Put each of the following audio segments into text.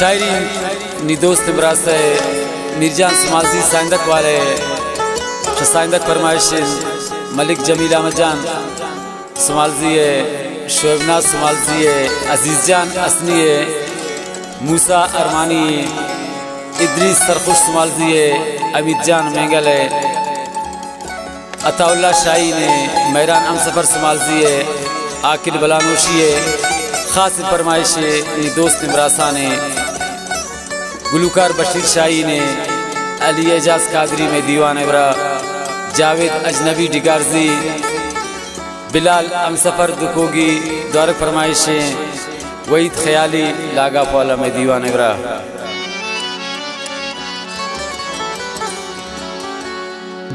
शायरी नी दोस्त बरासे मिर्जान समाजी साइंदक वाले साइंदक फरमाइश मलिक जमील अहमद जान समालजिए शोबनाज समालजिए अजीज जान असनिए मूसा अरमानी इद्रीस सरखुश समालजिए अमित जान मेंगले अताउल्ला शाही ने मैरान अम सफ़र समालजिए आकिल बलानोशिए खास फरमाइश नी दोस्त इमरासा ने गुलूकार बशीर शाही ने अली एजाज कादरी में दीवान इब्रा जावेद अजनबी डिगारजी बिलाल अम सफ़र दुकोगी द्वार फरमाइशें वहीद ख्याली लागा पौला में दीवान इब्रा।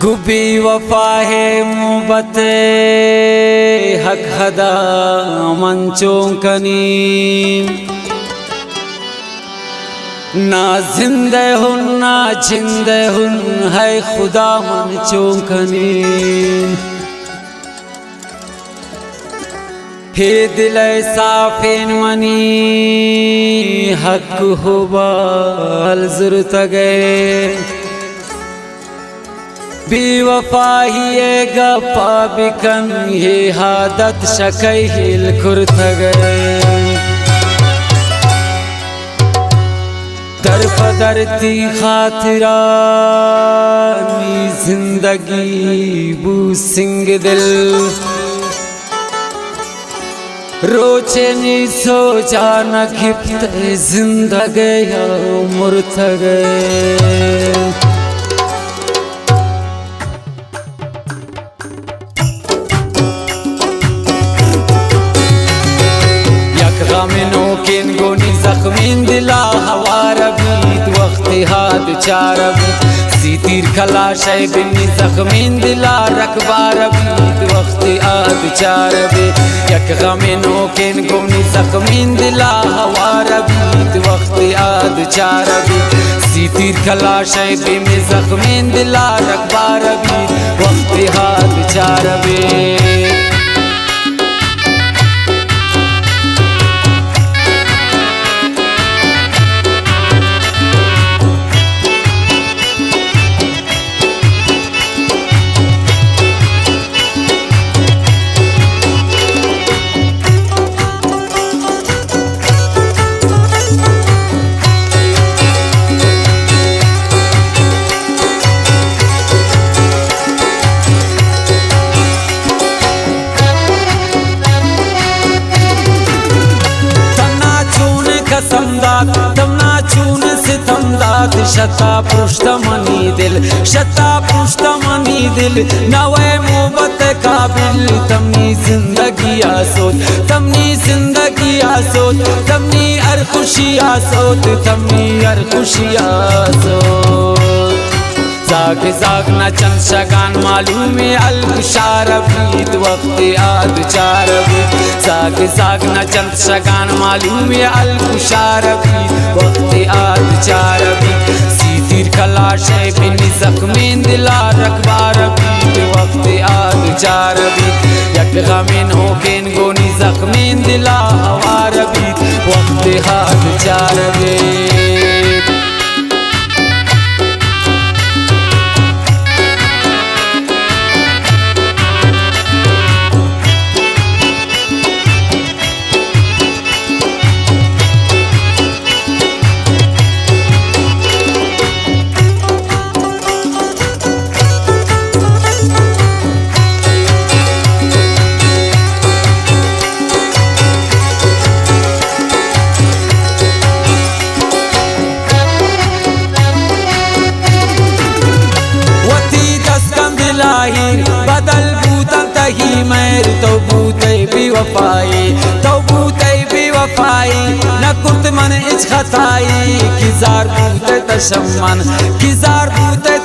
गुबी वफा है मोहब्बत हक हदा मंचों कनी ना जिंदे हुन ना जिंदे हुन है खुदा मंचों कनी हे दिल साफिन मनी हक हो बाल जुर्त गए बेवफाही गपा बिकन ये हादत शकै हिल खुर्त गए दर पदरती खातिरा नी जिंदगी बू सिंग दिल रोचे नी सो जाना खिपते जिंदगी मुर्त गए किन गोनी जख्मीन दिला हवार बीत वक्त हाथ चार सीतीर खलाश बिनी जख्मीन दिला रखबार बीत वक्त हाथ चार यक गमिनो किन गोनी जख्मीन दिला हवार बीत वक्त हाथ चार सीतीर खलाश बिनी जख्मीन दिला रखबार बीत वक्त हाथ चार तमना चून सितमदाद शता पुष्टमनी दिल शता पुष्टमनी दिल नवे मोहब्बत काबिल तमनी जिंदगी आसोद तमनी जिंदगी आसोद तमनी हर खुशी आसोद तमनी हर खुशी आसोद जाग जाग न चंद शगान मालूम अलगुशार बीत वक्त आद चार जाग जाग न चंद शगान मालूम अलगुशार बीत वक्त आद चार सीतीर खलाश बिनी जख्मीन दिला रखबार बीत वक्त आद चार यक गमिन हो गेन गोनी जख्मीन दिला हवार बीत वक्त आद चार बदल बूतन तही मैर तो बूते बेवफाई न कुर्त मन इच खताई किजार बूते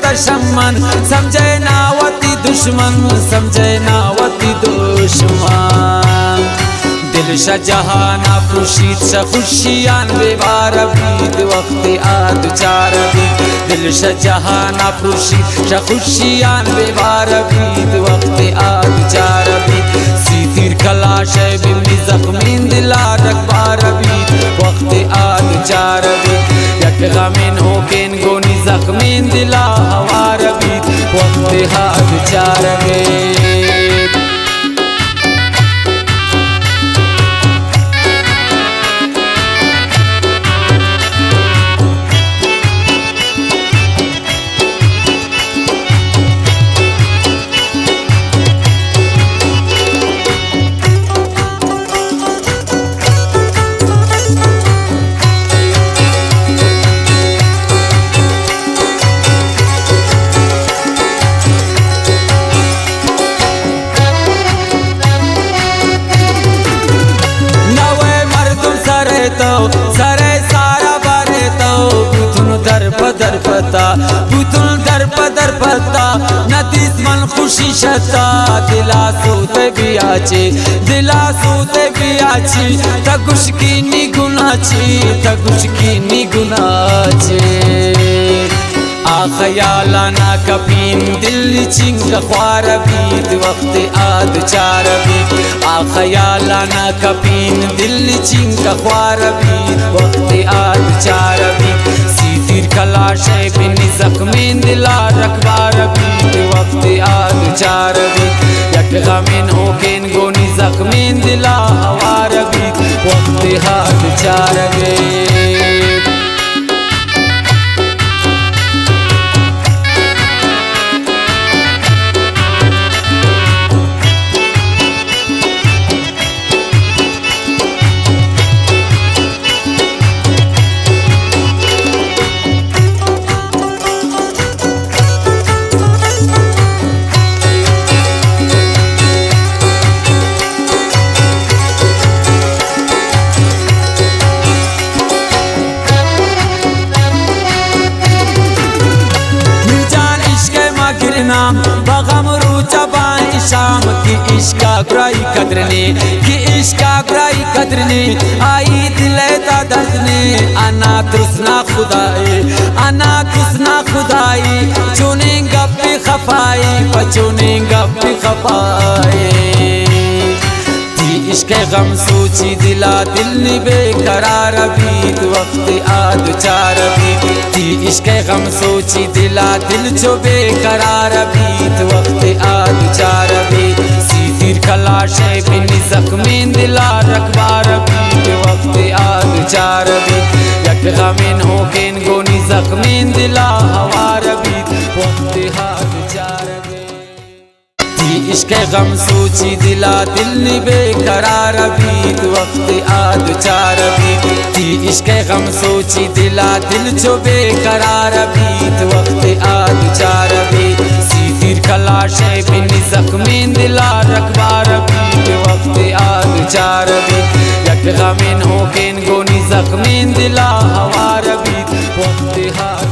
तशम्मन समझे नावती दुश्मन समझे नावती दुश्मन दिल शजहाना खुशीद खुशियान बेबार बीत वक्त आद चार दिल शजहाना खुशीद खुशियान बेबार बीत वक्त आद चार सीतीर खलाश बिनी जख्मीन दिला रखबार बीत वक्त आद चार شتا بوتون در پدر پتا ندیس من خوشی شتا دلا سوت بیاچی دلا سوت بیاچی تا گشکینی گناچی تا گشکینی گناچی خیالانا کپین دل چنگ خوار بید وقت آد چار بید خیالانا کپین دل چنگ خوار بید وقت آد چار بید سیتیر کلاشے بنی زخمین دلا رکبار بید وقت آد چار بید یک غمین ہوکین گونی زخمین دلا ہوار بید وقت آد چار بید بغم رو چبائیں شام کی عشق برائی قدرنے کی عشق برائی قدرنے آئی دل تا دردنے انا ترسنا خدائی انا ترسنا خدائی چونے گپی خفائی پچونے گپی خفائی عشق غم سوچی دلا دل نی بے قرار بید وقت آد چار بید تی عشق غم سوچی دلا دل چو بے قرار بید وقت آد چار بید سیتیر کلاشے بنی زخمین دلا رکبار بید وقت آد چار بید یک غمین ہوکین گونی زخمین دلا ہوار بید وقت آد چار بید عشق غم سوچی دلا دل نی بے قرار بید وقت آد چار بید تی عشق غم سوچی دلا دل چو بے قرار بید وقت آد چار بید سیتیر کلاشے بنی زخمین دلا رکبار بید وقت آد چار بید یک غمین ہوکین گونی زخمین دلا ہوار بید وقت آد